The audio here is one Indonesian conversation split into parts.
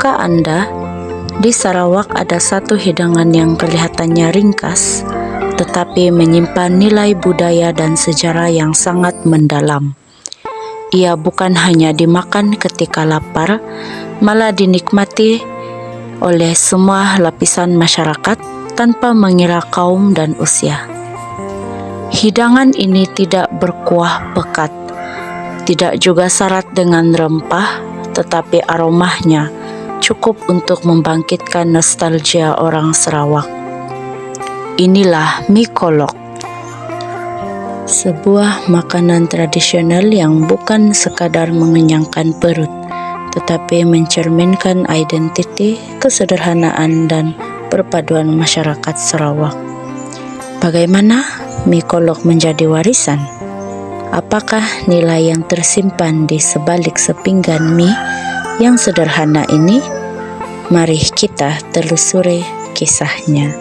Tahukah Anda, di Sarawak ada satu hidangan yang kelihatannya ringkas, tetapi menyimpan nilai budaya dan sejarah yang sangat mendalam. Ia bukan hanya dimakan ketika lapar, malah dinikmati oleh semua lapisan masyarakat tanpa mengira kaum dan usia. Hidangan ini tidak berkuah pekat, tidak juga syarat dengan rempah, tetapi aromanya cukup untuk membangkitkan nostalgia orang Sarawak. Inilah mie kolok, sebuah makanan tradisional yang bukan sekadar mengenyangkan perut, tetapi mencerminkan identiti, kesederhanaan, dan perpaduan masyarakat Sarawak. Bagaimana mie kolok menjadi warisan? Apakah nilai yang tersimpan di sebalik sepinggan mie yang sederhana ini? Mari kita telusuri kisahnya.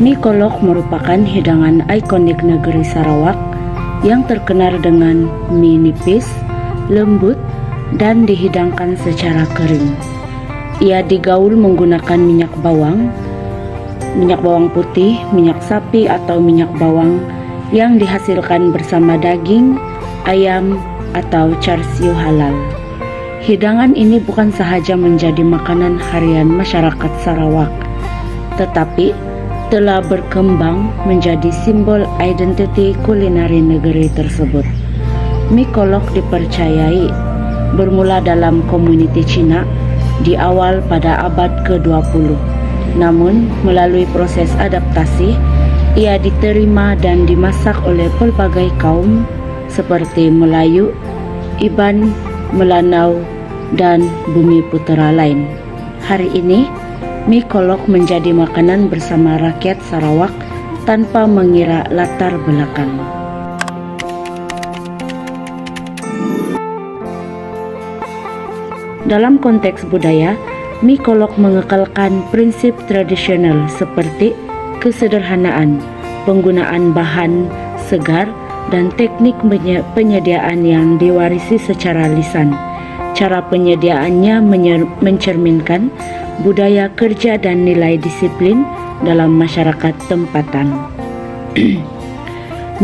Mie kolok merupakan hidangan ikonik negeri Sarawak yang terkenal dengan mie nipis, lembut, dan dihidangkan secara kering. Ia digaul menggunakan minyak bawang putih, minyak sapi atau minyak bawang yang dihasilkan bersama daging, ayam, atau char siu halal. Hidangan ini bukan sahaja menjadi makanan harian masyarakat Sarawak, tetapi telah berkembang menjadi simbol identiti kulineri negeri tersebut. Mie kolok dipercayai bermula dalam komuniti Cina di awal pada abad ke-20. Namun, melalui proses adaptasi, ia diterima dan dimasak oleh pelbagai kaum seperti Melayu, Iban, Melanau, dan bumi putera lain. Hari ini, mie kolok menjadi makanan bersama rakyat Sarawak tanpa mengira latar belakang. Dalam konteks budaya, mie kolok mengekalkan prinsip tradisional seperti kesederhanaan, penggunaan bahan segar, dan teknik penyediaan yang diwarisi secara lisan. Cara penyediaannya mencerminkan budaya kerja dan nilai disiplin dalam masyarakat tempatan.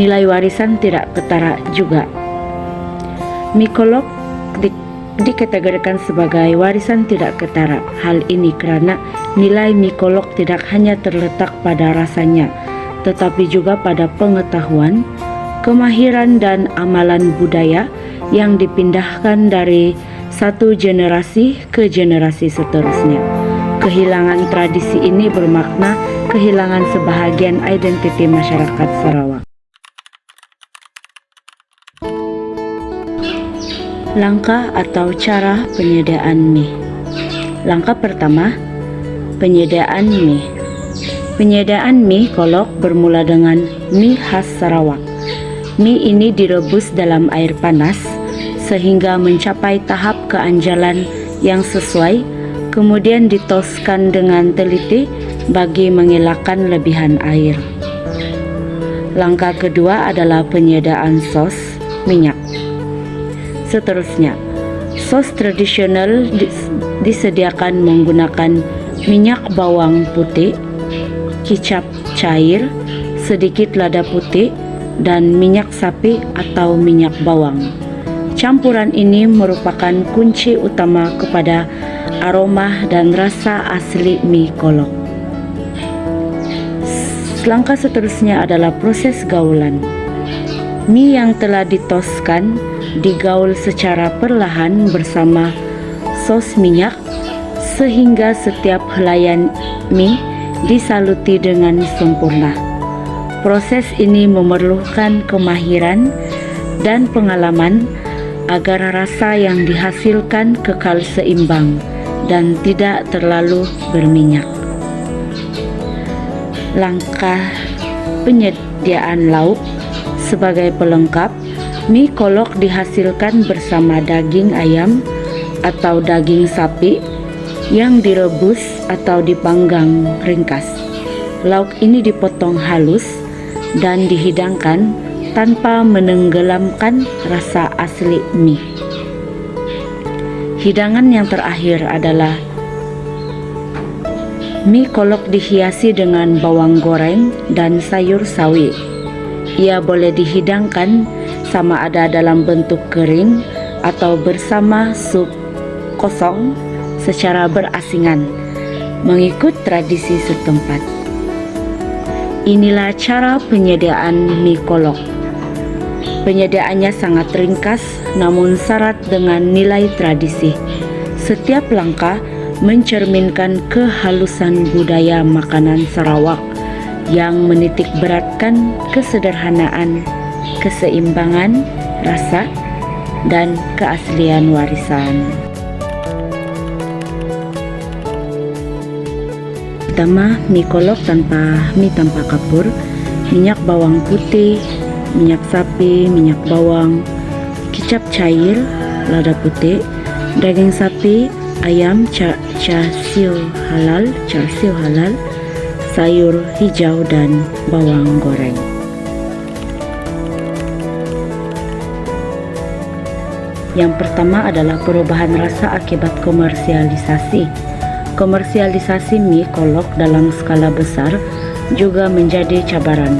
Nilai warisan tidak ketara juga. Mie kolok dikategorikan sebagai warisan tidak ketara. Hal ini karena nilai mie kolok tidak hanya terletak pada rasanya, tetapi juga pada pengetahuan, kemahiran, dan amalan budaya yang dipindahkan dari satu generasi ke generasi seterusnya. Kehilangan tradisi ini bermakna kehilangan sebahagian identiti masyarakat Sarawak. Langkah atau cara penyediaan mie. Langkah pertama, penyediaan mie. Penyediaan mie kolok bermula dengan mie khas Sarawak. Mie ini direbus dalam air panas sehingga mencapai tahap keanjalan yang sesuai, kemudian ditoskan dengan teliti bagi mengelakkan lebihan air. Langkah kedua adalah penyediaan sos minyak. Seterusnya, sos tradisional disediakan menggunakan minyak bawang putih, kicap cair, sedikit lada putih, dan minyak sapi atau minyak bawang. Campuran ini merupakan kunci utama kepada aroma dan rasa asli mie kolok. Langkah seterusnya adalah proses gaulan. Mie yang telah ditoskan digaul secara perlahan bersama sos minyak sehingga setiap helaian mie disaluti dengan sempurna. Proses ini memerlukan kemahiran dan pengalaman agar rasa yang dihasilkan kekal seimbang dan tidak terlalu berminyak. Langkah penyediaan lauk. Sebagai pelengkap, mie kolok dihasilkan bersama daging ayam atau daging sapi yang direbus atau dipanggang ringkas. Lauk ini dipotong halus dan dihidangkan tanpa menenggelamkan rasa asli mie. Hidangan yang terakhir adalah mie kolok dihiasi dengan bawang goreng dan sayur sawi. Ia boleh dihidangkan sama ada dalam bentuk kering atau bersama sup kosong secara berasingan, mengikut tradisi setempat. Inilah cara penyediaan mie kolok. Penyediaannya sangat ringkas namun syarat dengan nilai tradisi. Setiap langkah mencerminkan kehalusan budaya makanan Sarawak yang menitik beratkan kesederhanaan, keseimbangan rasa, dan keaslian warisan. Pertama, mie kolok mie tanpa kapur, minyak bawang putih, minyak sapi, minyak bawang, kicap cair, lada putih, daging sapi, ayam, char siu halal, sayur hijau, dan bawang goreng. Yang pertama adalah perubahan rasa akibat komersialisasi. Komersialisasi mie kolok dalam skala besar juga menjadi cabaran.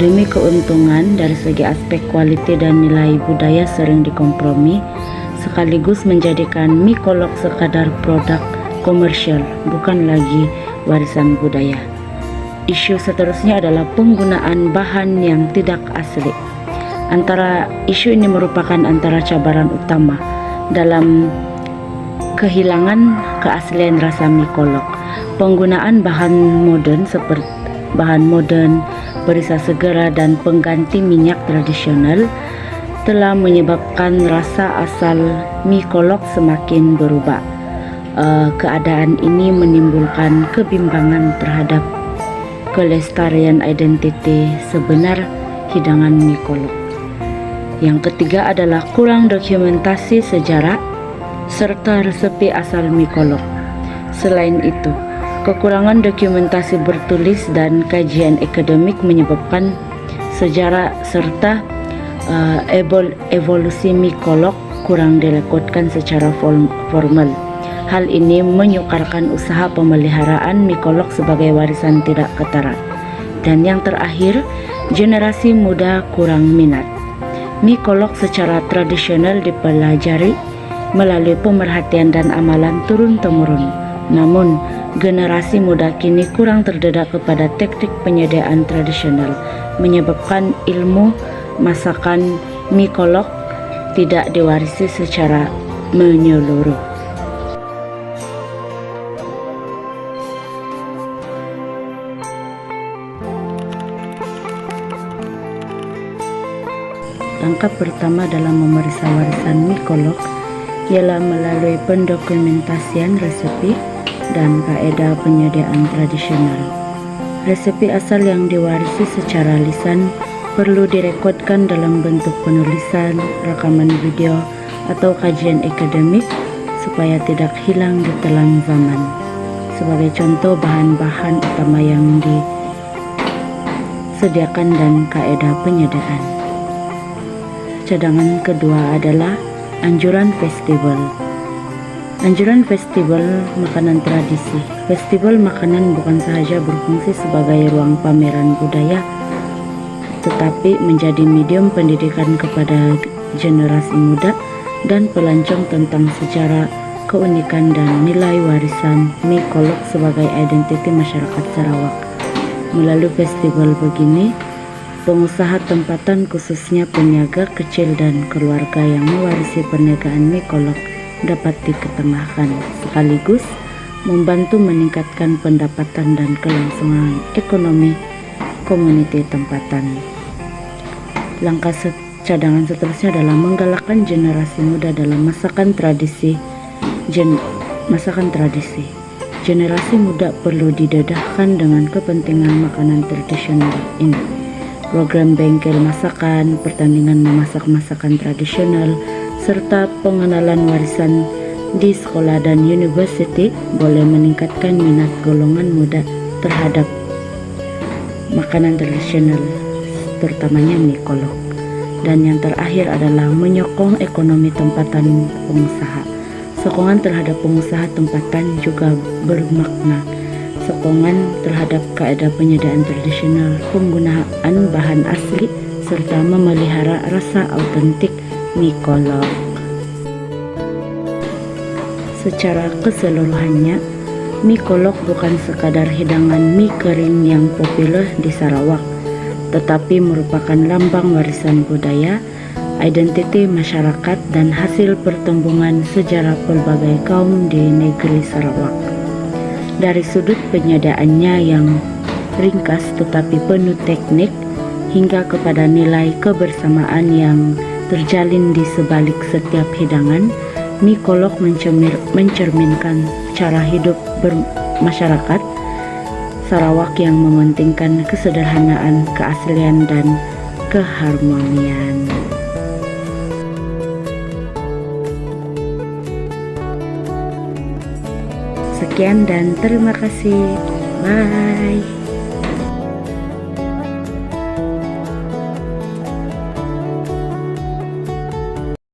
Demi keuntungan dari segi aspek kualiti dan nilai budaya sering dikompromi, sekaligus menjadikan mie kolok sekadar produk komersial, bukan lagi warisan budaya. Isu seterusnya adalah penggunaan bahan yang tidak asli. Isu ini merupakan antara cabaran utama dalam kehilangan keaslian rasa mie kolok. Penggunaan bahan modern, perisa segera, dan pengganti minyak tradisional telah menyebabkan rasa asal mie kolok semakin berubah. Keadaan ini menimbulkan kebimbangan terhadap kelestarian identiti sebenar hidangan mie kolok. Yang ketiga adalah kurang dokumentasi sejarah serta resepi asal mie kolok. Selain itu, kekurangan dokumentasi bertulis dan kajian akademik menyebabkan sejarah serta evolusi mie kolok kurang direkodkan secara formal. Hal ini menyukarkan usaha pemeliharaan mie kolok sebagai warisan tidak ketara. Dan yang terakhir, generasi muda kurang minat. Mie kolok secara tradisional dipelajari melalui pemerhatian dan amalan turun-temurun. Namun, generasi muda kini kurang terdedah kepada teknik penyediaan tradisional, menyebabkan ilmu masakan mie kolok tidak diwarisi secara menyeluruh. Langkah pertama dalam memeriksa warisan mie kolok ialah melalui pendokumentasian resepi dan kaedah penyediaan tradisional. Resepi asal yang diwarisi secara lisan perlu direkodkan dalam bentuk penulisan, rekaman video, atau kajian akademik supaya tidak hilang di telan zaman. Sebagai contoh bahan-bahan utama yang disediakan dan kaedah penyediaan. Cadangan kedua adalah anjuran festival. Anjuran festival makanan tradisi. Festival makanan bukan sahaja berfungsi sebagai ruang pameran budaya, tetapi menjadi medium pendidikan kepada generasi muda dan pelancong tentang sejarah, keunikan, dan nilai warisan mie kolok sebagai identiti masyarakat Sarawak. Melalui festival begini, pengusaha tempatan khususnya peniaga kecil dan keluarga yang mewarisi perniagaan mie kolok dapat diketengahkan, sekaligus membantu meningkatkan pendapatan dan kelangsungan ekonomi komuniti tempatan. Langkah cadangan seterusnya adalah menggalakkan generasi muda dalam masakan tradisi. Generasi muda perlu didedahkan dengan kepentingan makanan tradisional ini. Program bengkel masakan, pertandingan memasak masakan tradisional, serta pengenalan warisan di sekolah dan universiti boleh meningkatkan minat golongan muda terhadap makanan tradisional terutamanya mie kolok. Dan yang terakhir adalah menyokong ekonomi tempatan pengusaha. Sokongan terhadap pengusaha tempatan juga bermakna sokongan terhadap kaidah penyediaan tradisional, penggunaan bahan asli, serta memelihara rasa autentik mie kolok. Secara keseluruhannya, mie kolok bukan sekadar hidangan mie kering yang populer di Sarawak, tetapi merupakan lambang warisan budaya, identiti masyarakat, dan hasil pertembungan sejarah pelbagai kaum di negeri Sarawak. Dari sudut penyediaannya yang ringkas tetapi penuh teknik, hingga kepada nilai kebersamaan yang terjalin di sebalik setiap hidangan, mie kolok mencerminkan cara hidup bermasyarakat Sarawak yang mementingkan kesederhanaan, keaslian, dan keharmonian. Sekian dan terima kasih. Bye.